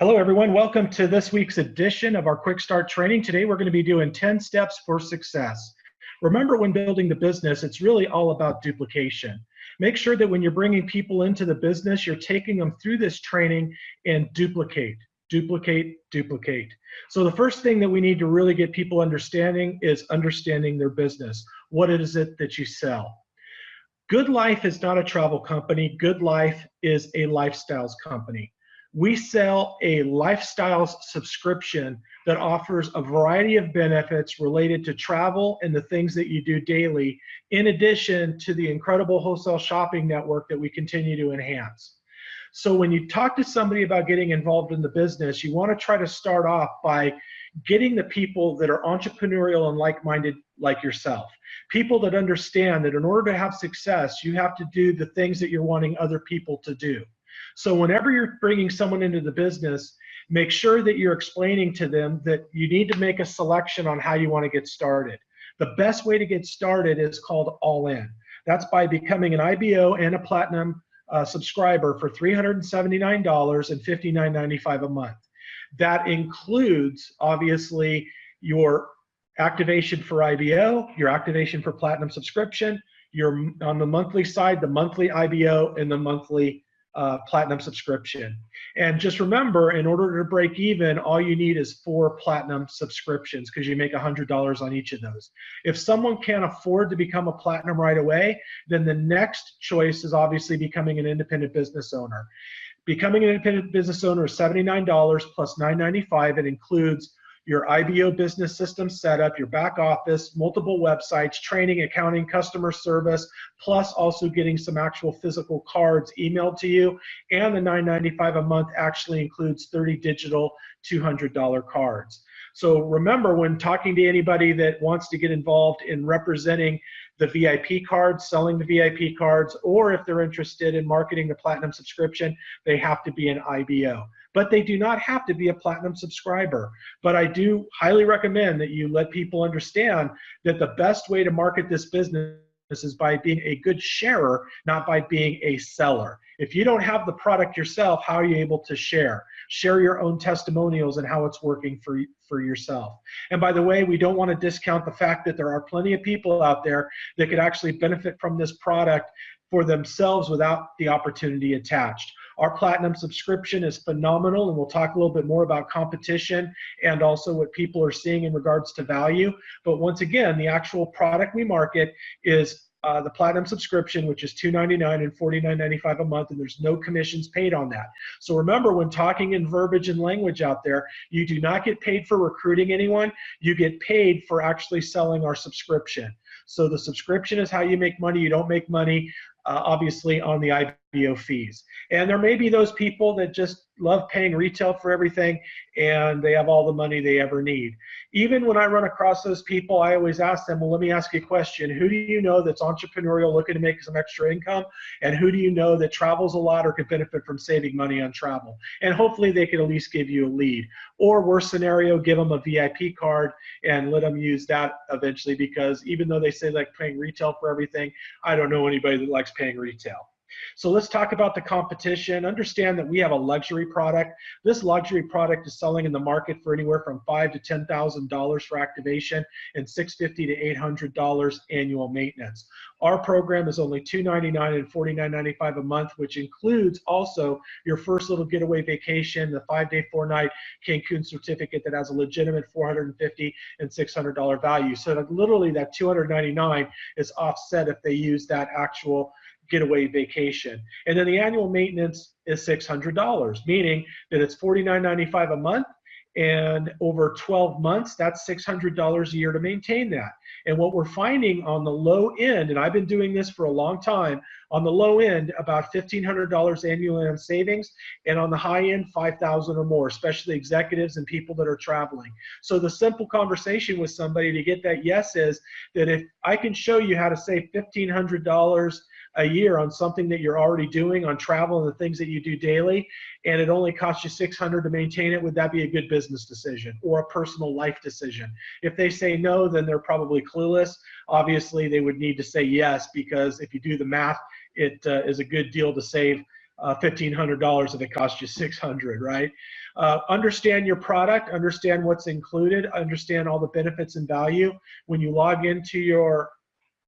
Hello, everyone. Welcome to this week's edition of our Quick Start training. Today, we're going to be doing 10 steps for success. Remember, when building the business, it's really all about duplication. Make sure that when you're bringing people into the business, you're taking them through this training and duplicate, duplicate, duplicate. So the first thing that we need to really get people understanding is understanding their business. What is it that you sell? Good Life is not a travel company. Good Life is a lifestyles company. We sell a lifestyles subscription that offers a variety of benefits related to travel and the things that you do daily, in addition to the incredible wholesale shopping network that we continue to enhance. So when you talk to somebody about getting involved in the business, you want to try to start off by getting the people that are entrepreneurial and like-minded like yourself. People that understand that in order to have success, you have to do the things that you're wanting other people to do. So whenever you're bringing someone into the business, make sure that you're explaining to them that you need to make a selection on how you want to get started. The best way to get started is called All In. That's by becoming an IBO and a Platinum subscriber for $379 and $59.95 a month. That includes, obviously, your activation for IBO, your activation for Platinum subscription, your on the monthly side, the monthly IBO, and the monthly Platinum subscription. And just remember, in order to break even, all you need is 4 Platinum subscriptions because you make $100 on each of those. If someone can't afford to become a Platinum right away, then the next choice is obviously becoming an independent business owner. Becoming an independent business owner is $79 plus $9.95. It includes your IBO business system setup, your back office, multiple websites, training, accounting, customer service, plus also getting some actual physical cards emailed to you. And the $9.95 a month actually includes 30 digital $200 cards. So remember, when talking to anybody that wants to get involved in representing the VIP cards, selling the VIP cards, or if they're interested in marketing the Platinum subscription, they have to be an IBO. But they do not have to be a Platinum subscriber. But I do highly recommend that you let people understand that the best way to market this business is by being a good sharer, not by being a seller. If you don't have the product yourself, how are you able to share? Share your own testimonials and how it's working for yourself. And by the way, we don't want to discount the fact that there are plenty of people out there that could actually benefit from this product for themselves without the opportunity attached. Our Platinum subscription is phenomenal, and we'll talk a little bit more about competition and also what people are seeing in regards to value. But once again, the actual product we market is the Platinum subscription, which is $299 and $49.95 a month, and there's no commissions paid on that. So remember, when talking in verbiage and language out there, you do not get paid for recruiting anyone. You get paid for actually selling our subscription. So the subscription is how you make money. You don't make money, obviously, on the IBO fees. And there may be those people that just love paying retail for everything, and they have all the money they ever need. Even when I run across those people, I always ask them, well, let me ask you a question. Who do you know that's entrepreneurial, looking to make some extra income? And who do you know that travels a lot or could benefit from saving money on travel? And hopefully they could at least give you a lead. Or worst scenario, give them a VIP card and let them use that eventually, because even though they say they like paying retail for everything, I don't know anybody that likes paying retail. So let's talk about the competition. Understand that we have a luxury product. This luxury product is selling in the market for anywhere from $5,000 to $10,000 for activation and $650 to $800 annual maintenance. Our program is only $299 and $49.95 a month, which includes also your first little getaway vacation, the 5-day, 4-night Cancun certificate that has a legitimate $450 and $600 value. So that literally that $299 is offset if they use that actual getaway vacation. And then the annual maintenance is $600, meaning that it's $49.95 a month, and over 12 months, that's $600 a year to maintain that. And what we're finding on the low end, and I've been doing this for a long time, on the low end, about $1,500 annually on savings, and on the high end, $5,000 or more, especially executives and people that are traveling. So the simple conversation with somebody to get that yes is that if I can show you how to save $1,500 a year on something that you're already doing on travel and the things that you do daily, and it only costs you $600 to maintain it, would that be a good business decision or a personal life decision? If they say no, then they're probably clueless. Obviously, they would need to say yes, because if you do the math, it is a good deal to save $1,500 if it costs you $600, right? Understand your product, understand what's included, understand all the benefits and value. When you log into your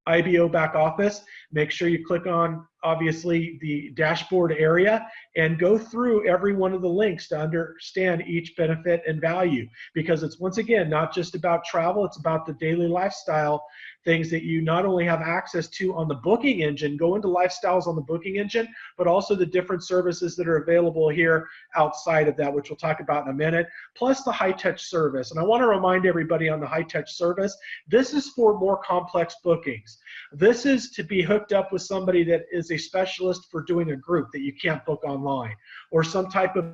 IBO back office, make sure you click on, obviously, the dashboard area and go through every one of the links to understand each benefit and value, because it's, once again, not just about travel, it's about the daily lifestyle things that you not only have access to on the booking engine, go into lifestyles on the booking engine, but also the different services that are available here outside of that, which we'll talk about in a minute, plus the high-touch service. And I want to remind everybody on the high-touch service, this is for more complex bookings. This is to be hooked up with somebody that is a specialist for doing a group that you can't book online, or some type of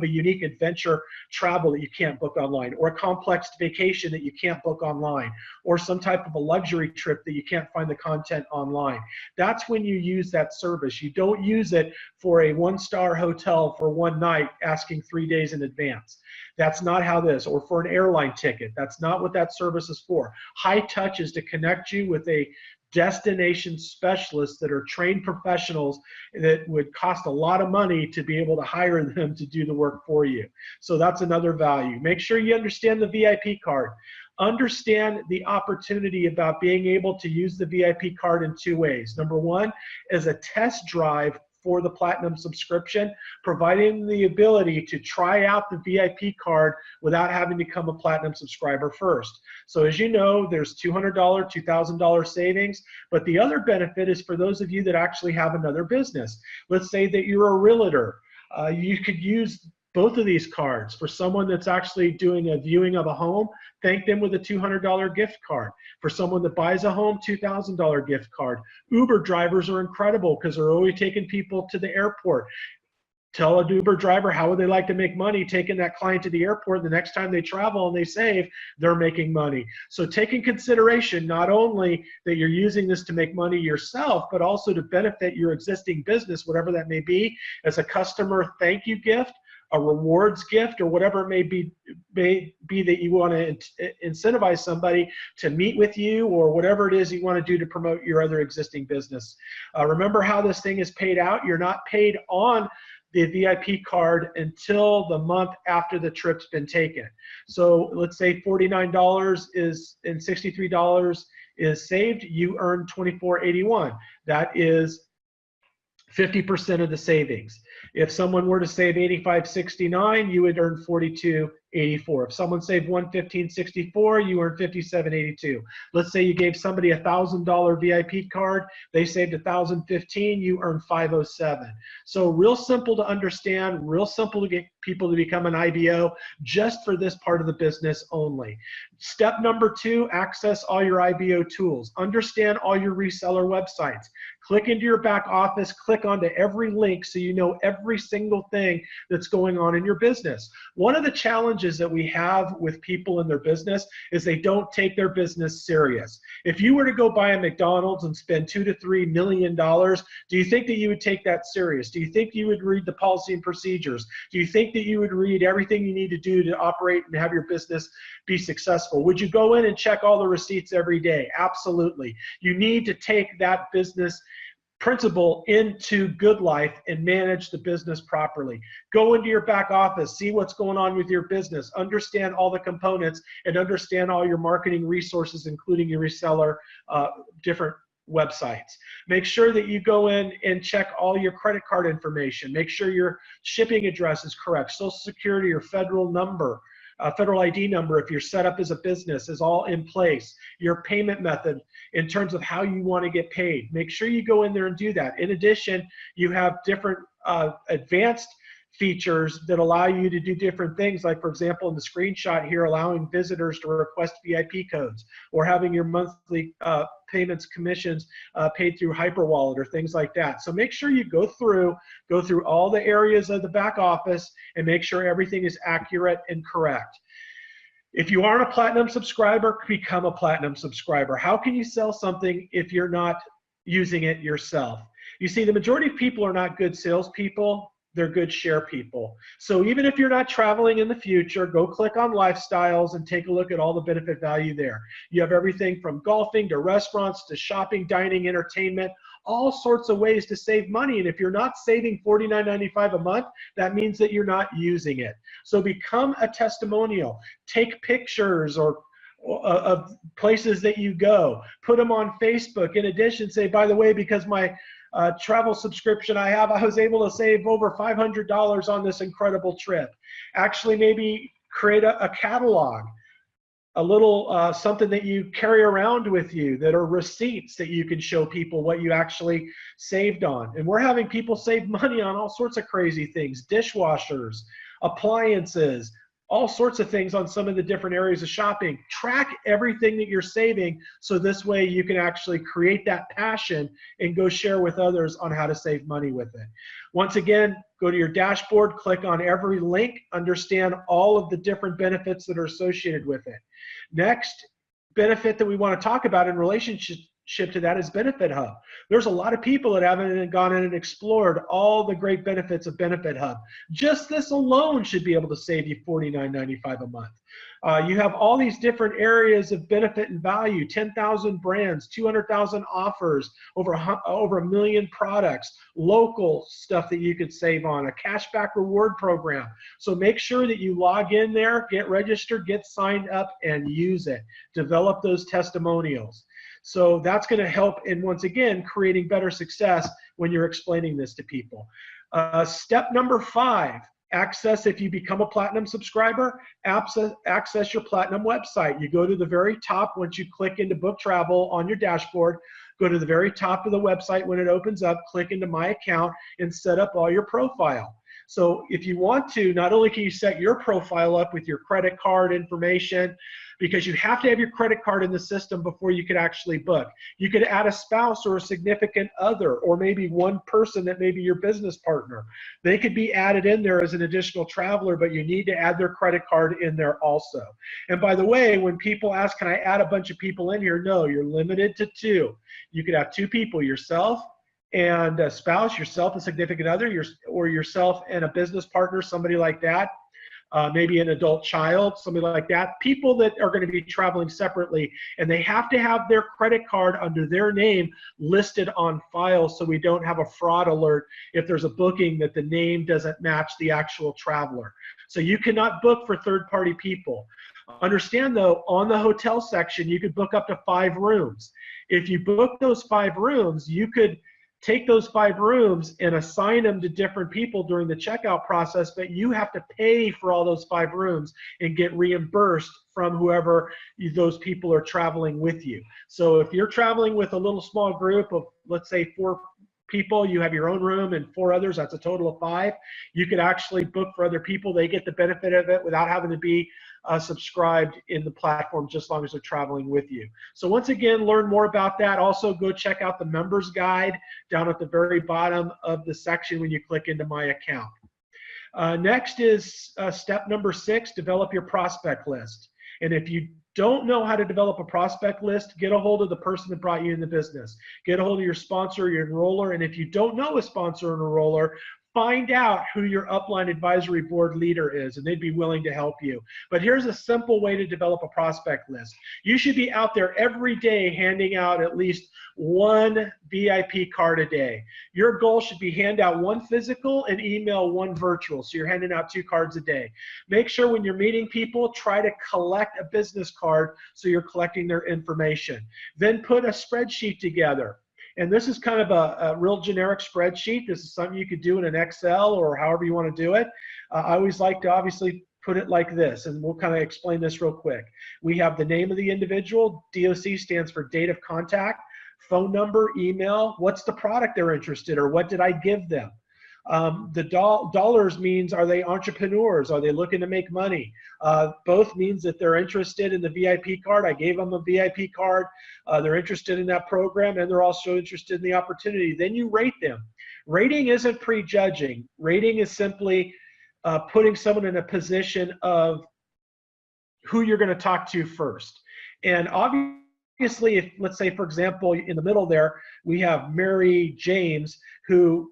a unique adventure travel that you can't book online, or a complex vacation that you can't book online, or some type of a luxury trip that you can't find the content online. That's when you use that service. You don't use it for a one-star hotel for one night asking 3 days in advance. That's not how this, or for an airline ticket. That's not what that service is for. High touch is to connect you with a destination specialists that are trained professionals that would cost a lot of money to be able to hire them to do the work for you. So that's another value. Make sure you understand the VIP card. Understand the opportunity about being able to use the VIP card in 2 ways. Number one is a test drive for the Platinum subscription, providing the ability to try out the VIP card without having to become a Platinum subscriber first. So as you know, there's $200, $2,000 savings, but the other benefit is for those of you that actually have another business. Let's say that you're a realtor. You could use both of these cards. For someone that's actually doing a viewing of a home, thank them with a $200 gift card. For someone that buys a home, $2,000 gift card. Uber drivers are incredible because they're always taking people to the airport. Tell an Uber driver how would they like to make money taking that client to the airport. The next time they travel and they save, they're making money. So take in consideration not only that you're using this to make money yourself, but also to benefit your existing business, whatever that may be, as a customer thank you gift, a rewards gift, or whatever it may be that you want to incentivize somebody to meet with you, or whatever it is you want to do to promote your other existing business. Remember how this thing is paid out. You're not paid on the VIP card until the month after the trip's been taken. So let's say $49 is and $63 is saved, you earn $24.81. That is 50% of the savings. If someone were to save $85.69, you would earn $42.84. If someone saved $115.64, you earn $57.82. Let's say you gave somebody a $1,000 VIP card, they saved $1,015, you earn $507. So real simple to understand, real simple to get people to become an IBO just for this part of the business only. Step number 2, access all your IBO tools. Understand all your reseller websites. Click into your back office, click onto every link so you know every single thing that's going on in your business. One of the challenges that we have with people in their business is they don't take their business serious. If you were to go buy a McDonald's and spend $2 to $3 million, do you think that you would take that serious? Do you think you would read the policy and procedures? Do you think that you would read everything you need to do to operate and have your business be successful? Would you go in and check all the receipts every day? Absolutely. You need to take that business principle into good life and manage the business properly. Go into your back office, see what's going on with your business, understand all the components, and understand all your marketing resources, including your reseller, different websites. Make sure that you go in and check all your credit card information. Make sure your shipping address is correct, Social Security or federal number, federal ID number if you're set up as a business is all in place. Your payment method in terms of how you want to get paid. Make sure you go in there and do that. In addition, you have different advanced features that allow you to do different things, like for example in the screenshot here, allowing visitors to request VIP codes, or having your monthly payments commissions paid through Hyperwallet or things like that. So make sure you go through all the areas of the back office and make sure everything is accurate and correct. If you aren't a Platinum subscriber, become a Platinum subscriber. How can you sell something if you're not using it yourself? You see, the majority of people are not good salespeople. They're good share people. So even if you're not traveling in the future, go click on lifestyles and take a look at all the benefit value there. You have everything from golfing to restaurants to shopping, dining, entertainment, all sorts of ways to save money. And if you're not saving $49.95 a month, that means that you're not using it. So become a testimonial. Take pictures or of places that you go, put them on Facebook. In addition, say, by the way, because my travel subscription I was able to save over $500 on this incredible trip. Actually, maybe create a catalog, a little something that you carry around with you that are receipts that you can show people what you actually saved on. And we're having people save money on all sorts of crazy things, dishwashers, appliances, all sorts of things on some of the different areas of shopping. Track everything that you're saving so this way you can actually create that passion and go share with others on how to save money with it. Once again, go to your dashboard, click on every link, understand all of the different benefits that are associated with it. Next benefit that we want to talk about in relationship to that is Benefit Hub. There's a lot of people that haven't gone in and explored all the great benefits of Benefit Hub. Just this alone should be able to save you $49.95 a month. You have all these different areas of benefit and value, 10,000 brands, 200,000 offers, over 1 million products, local stuff that you could save on, a cashback reward program. So make sure that you log in there, get registered, get signed up, and use it. Develop those testimonials. So that's going to help in, once again, creating better success when you're explaining this to people. Step number 5, access, if you become a Platinum subscriber, access your Platinum website. You go to the very top once you click into Book Travel on your dashboard, go to the very top of the website when it opens up, click into My Account, and set up all your profile. So if you want to, not only can you set your profile up with your credit card information, because you have to have your credit card in the system before you could actually book. You could add a spouse or a significant other, or maybe one person that may be your business partner. They could be added in there as an additional traveler, but you need to add their credit card in there also. And by the way, when people ask, can I add a bunch of people in here? No, you're limited to 2. You could have 2 people, yourself and a spouse, yourself and significant other, or yourself and a business partner, somebody like that. Maybe an adult child, something like that. People that are going to be traveling separately, and they have to have their credit card under their name listed on file so we don't have a fraud alert if there's a booking that the name doesn't match the actual traveler. So you cannot book for third-party people. Understand though, on the hotel section, you could book up to 5 rooms. If you book those 5 rooms, you could take those 5 rooms and assign them to different people during the checkout process, but you have to pay for all those 5 rooms and get reimbursed from whoever those people are traveling with you. So if you're traveling with a little small group of, let's say, 4 people, you have your own room and 4 others, that's a total of 5. You could actually book for other people. They get the benefit of it without having to be subscribed in the platform, just as long as they're traveling with you. So once again, learn more about that. Also, go check out the members guide down at the very bottom of the section when you click into My Account. Next is step number 6, develop your prospect list. And if you don't know how to develop a prospect list, get a hold of the person that brought you in the business. Get a hold of your sponsor, your enroller, and if you don't know a sponsor or enroller, find out who your upline advisory board leader is, and they'd be willing to help you. But here's a simple way to develop a prospect list. You should be out there every day handing out at least 1 VIP card a day. Your goal should be hand out 1 physical and email 1 virtual. So you're handing out 2 cards a day. Make sure when you're meeting people, try to collect a business card so you're collecting their information. Then put a spreadsheet together. And this is kind of a real generic spreadsheet. This is something you could do in an Excel or however you want to do it. I always like to obviously put it like this, and we'll kind of explain this real quick. We have the name of the individual. DOC stands for date of contact, phone number, email, what's the product they're interested in, or what did I give them. The dollars means, are they entrepreneurs? Are they looking to make money? Both means that they're interested in the VIP card. I gave them a VIP card. They're interested in that program, and they're also interested in the opportunity. Then you rate them. Rating isn't prejudging. Rating is simply putting someone in a position of who you're going to talk to first. And obviously, if, let's say, for example, in the middle there, we have Mary James, who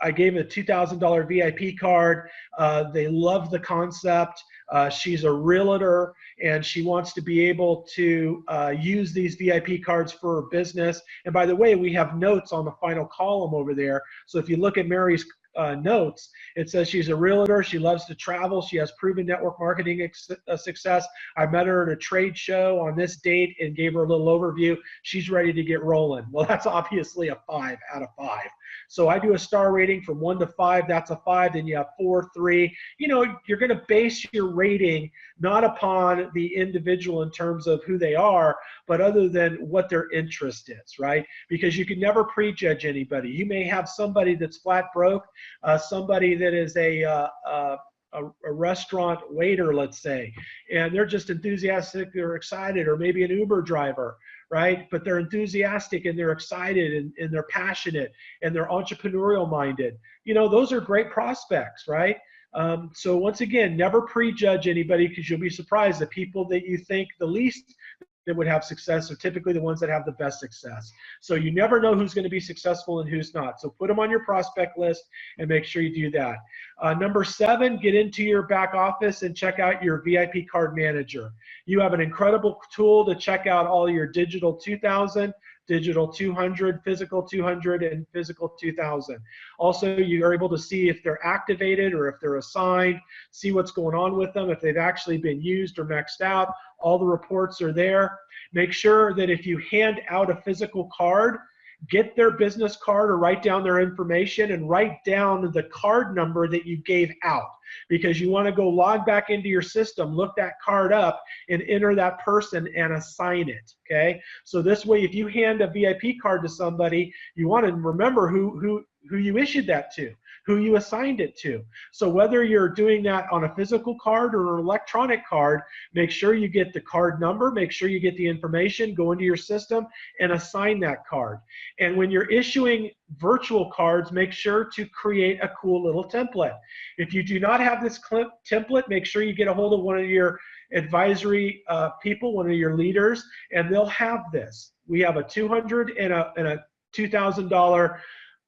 I gave a $2,000 VIP card. They love the concept. She's a realtor, and she wants to be able to use these VIP cards for her business. And by the way, we have notes on the final column over there. So if you look at Mary's notes, it says she's a realtor. She loves to travel. She has proven network marketing success. I met her at a trade show on this date and gave her a little overview. She's ready to get rolling. Well, that's obviously a 5 out of 5. So I do a star rating from 1 to 5. That's a 5. Then you have 4, 3. You know, you're going to base your rating not upon the individual in terms of who they are, but other than what their interest is, right? Because you can never prejudge anybody. You may have somebody that's flat broke, somebody that is a restaurant waiter, let's say, and they're just enthusiastic, they're excited, or maybe an Uber driver, right? But they're enthusiastic and they're excited and they're passionate and they're entrepreneurial minded. You know, those are great prospects, right? So once again, never prejudge anybody, because you'll be surprised. The people that you think the least that would have success are typically the ones that have the best success. So you never know who's going to be successful and who's not. So put them on your prospect list and make sure you do that. Number 7, get into your back office and check out your VIP card manager. You have an incredible tool to check out all your digital 2000, digital 200, physical 200, and physical 2000. Also, you are able to see if they're activated or if they're assigned, see what's going on with them, if they've actually been used or maxed out. All the reports are there. Make sure that if you hand out a physical card, get their business card or write down their information and write down the card number that you gave out, because you want to go log back into your system, look that card up, and enter that person and assign it, okay? So this way, if you hand a VIP card to somebody, you want to remember who you issued that to, who you assigned it to. So whether you're doing that on a physical card or an electronic card, make sure you get the card number, make sure you get the information, go into your system and assign that card. And when you're issuing virtual cards, make sure to create a cool little template. If you do not have this template, make sure you get a hold of one of your advisory people, one of your leaders, and they'll have this. We have a $200 and a $2,000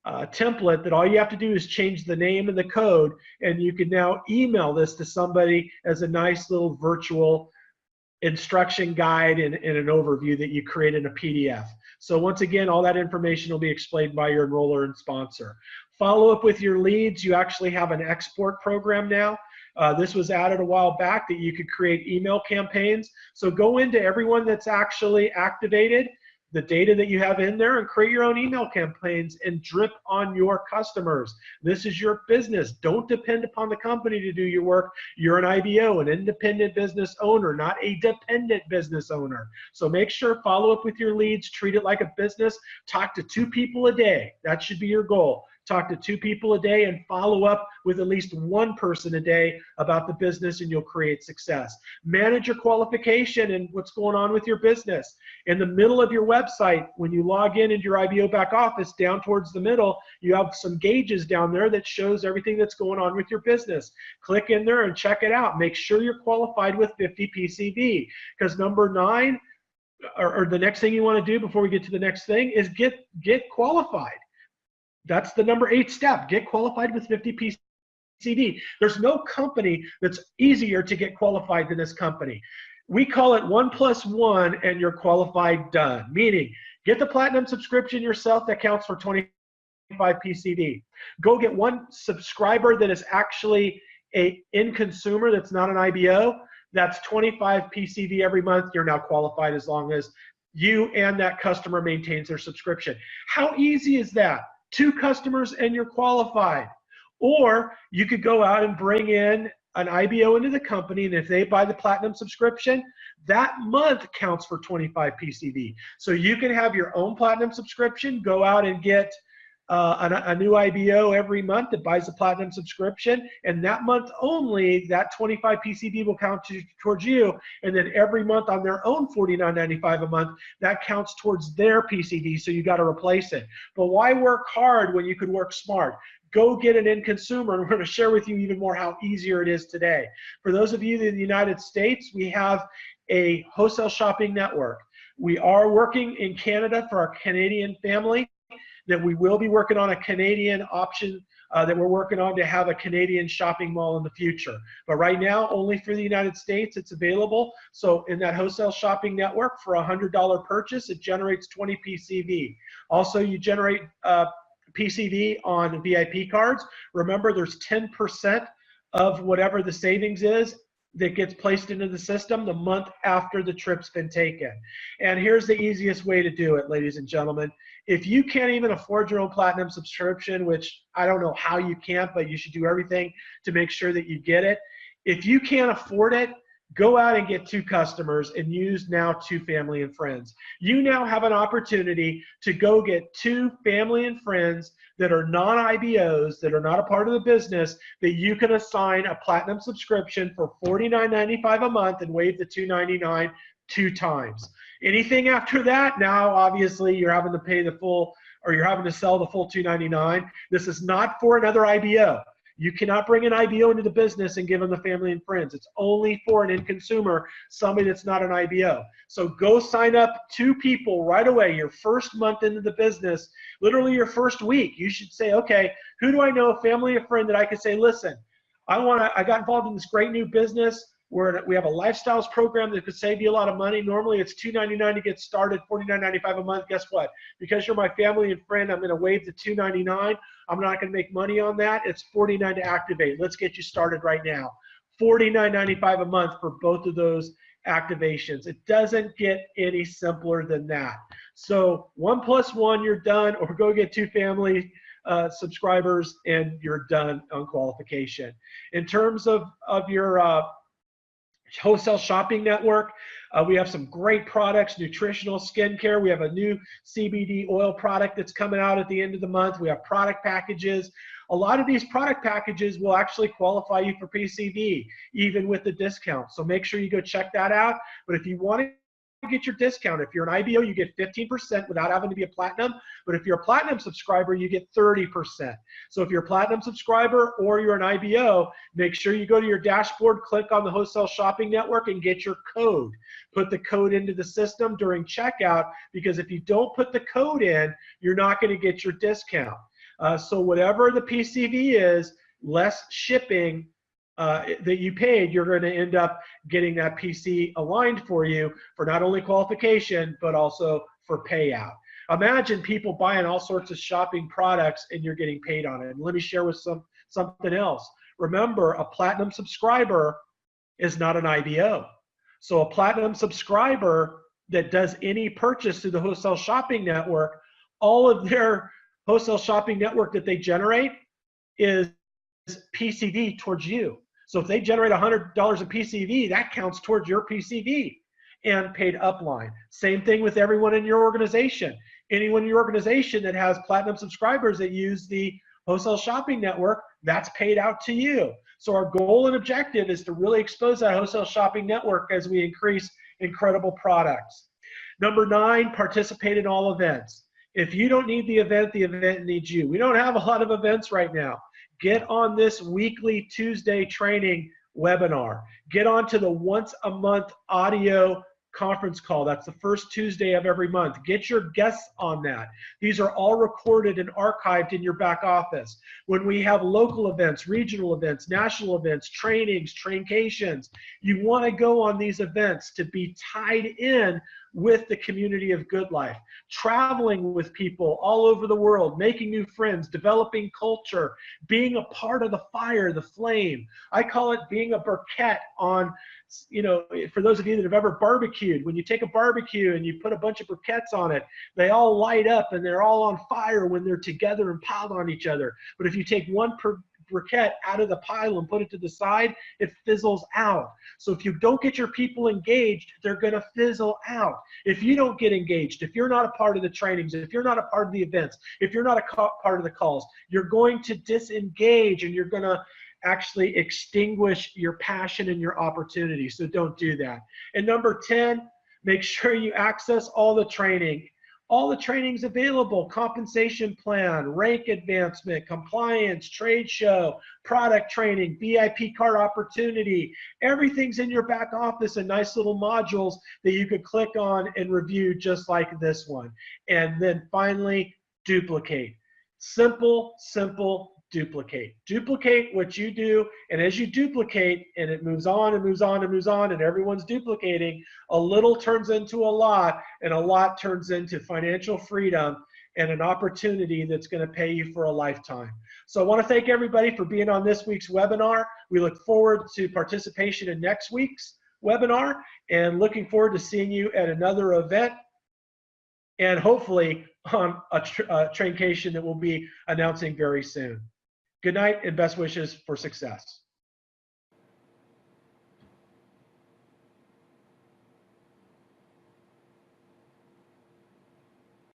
template that all you have to do is change the name and the code, and you can now email this to somebody as a nice little virtual instruction guide and an overview that you create in a PDF. So once again, all that information will be explained by your enroller and sponsor. Follow up with your leads. You actually have an export program now. This was added a while back that you could create email campaigns. So go into everyone that's actually activated, the data that you have in there, and create your own email campaigns and drip on your customers. This is your business. Don't depend upon the company to do your work. You're an IBO, an independent business owner, not a dependent business owner. So make sure, follow up with your leads, treat it like a business, talk to 2 people a day. That should be your goal. Talk to 2 people a day and follow up with at least 1 person a day about the business, and you'll create success. Manage your qualification and what's going on with your business. In the middle of your website, when you log in into your IBO back office, down towards the middle, you have some gauges down there that shows everything that's going on with your business. Click in there and check it out. Make sure you're qualified with 50 PCV, because number 9, or the next thing you want to do before we get to the next thing, is get qualified. That's the number 8 step. Get qualified with 50 PCV. There's no company that's easier to get qualified than this company. We call it 1 + 1 and you're qualified, done. Meaning, get the platinum subscription yourself. That counts for 25 PCV. Go get 1 subscriber that is actually a end consumer that's not an IBO. That's 25 PCV every month. You're now qualified as long as you and that customer maintains their subscription. How easy is that? 2 customers and you're qualified. Or you could go out and bring in an IBO into the company, and if they buy the platinum subscription, that month counts for 25 PCV. So you can have your own platinum subscription, go out and get a new IBO every month that buys the platinum subscription, and that month only, that 25 PCV will count towards you, and then every month on their own $49.95 a month, that counts towards their PCV, so you got to replace it. But why work hard when you could work smart? Go get an end consumer, and we're going to share with you even more how easier it is today. For those of you in the United States, we have a wholesale shopping network. We are working in Canada for our Canadian family, that we will be working on a Canadian option that we're working on to have a Canadian shopping mall in the future. But right now, only for the United States, it's available. So in that wholesale shopping network, for a $100 purchase, it generates 20 PCV. Also, you generate PCV on VIP cards. Remember, there's 10% of whatever the savings is that gets placed into the system the month after the trip's been taken. And here's the easiest way to do it, ladies and gentlemen. If you can't even afford your own platinum subscription, which I don't know how you can't, but you should do everything to make sure that you get it. If you can't afford it, go out and get 2 customers and use now 2 family and friends. You now have an opportunity to go get 2 family and friends that are non-IBOs, that are not a part of the business, that you can assign a platinum subscription for $49.95 a month and waive the $2.99 2 times. Anything after that, now obviously you're having to pay the full, or you're having to sell the full $2.99. This is not for another IBO. You cannot bring an IBO into the business and give them the family and friends. It's only for an end consumer, somebody that's not an IBO. So go sign up 2 people right away, your first month into the business, literally your first week. You should say, okay, who do I know, a family or friend that I could say, listen, I got involved in this great new business where we have a lifestyles program that could save you a lot of money. Normally it's $2.99 to get started, $49.95 a month. Guess what? Because you're my family and friend, I'm going to waive the $2.99. I'm not going to make money on that. It's $49 to activate. Let's get you started right now. $49.95 a month for both of those activations. It doesn't get any simpler than that. So 1 + 1, you're done, or go get 2 family subscribers and you're done on qualification. In terms of your wholesale shopping network, we have some great products, nutritional skincare. We have a new CBD oil product that's coming out at the end of the month. We have product packages. A lot of these product packages will actually qualify you for PCV, even with the discount. So make sure you go check that out. But if you want to get your discount, if you're an IBO, you get 15% without having to be a platinum. But if you're a platinum subscriber, you get 30%. So if you're a platinum subscriber or you're an IBO, make sure you go to your dashboard, click on the wholesale shopping network and get your code. Put the code into the system during checkout, because if you don't put the code in, you're not going to get your discount. So whatever the PCV is, less shipping that you paid, you're going to end up getting that PC aligned for you for not only qualification, but also for payout. Imagine people buying all sorts of shopping products and you're getting paid on it. And let me share with something else. Remember, a platinum subscriber is not an IBO. So a platinum subscriber that does any purchase through the wholesale shopping network, all of their wholesale shopping network that they generate is PCV towards you. So if they generate $100 of PCV, that counts towards your PCV and paid upline. Same thing with everyone in your organization. Anyone in your organization that has platinum subscribers that use the wholesale shopping network, that's paid out to you. So our goal and objective is to really expose that wholesale shopping network as we increase incredible products. Number 9, participate in all events. If you don't need the event needs you. We don't have a lot of events right now. Get on this weekly Tuesday training webinar. Get onto the once a month audio conference call. That's the first Tuesday of every month. Get your guests on that. These are all recorded and archived in your back office. When we have local events, regional events, national events, trainings, traincations, you want to go on these events to be tied in with the community of Good Life, traveling with people all over the world, making new friends, developing culture, being a part of the fire, the flame. I call it being a briquette on, you know, for those of you that have ever barbecued, when you take a barbecue and you put a bunch of briquettes on it, they all light up and they're all on fire when they're together and piled on each other. But if you take one briquette out of the pile and put it to the side, it fizzles out. So if you don't get your people engaged, they're going to fizzle out. If you don't get engaged, if you're not a part of the trainings, if you're not a part of the events, if you're not a part of the calls, you're going to disengage and you're going to actually extinguish your passion and your opportunity. So don't do that. And number 10, make sure you access all the training. All the trainings available: compensation plan, rank advancement, compliance, trade show, product training, VIP card opportunity. Everything's in your back office in nice little modules that you could click on and review, just like this one. And then finally, duplicate. Simple, simple, duplicate. Duplicate what you do, and as you duplicate, and it moves on and moves on and moves on, and everyone's duplicating, a little turns into a lot, and a lot turns into financial freedom and an opportunity that's going to pay you for a lifetime. So I want to thank everybody for being on this week's webinar. We look forward to participation in next week's webinar, and looking forward to seeing you at another event, and hopefully on a Traincation that we'll be announcing very soon. Good night and best wishes for success.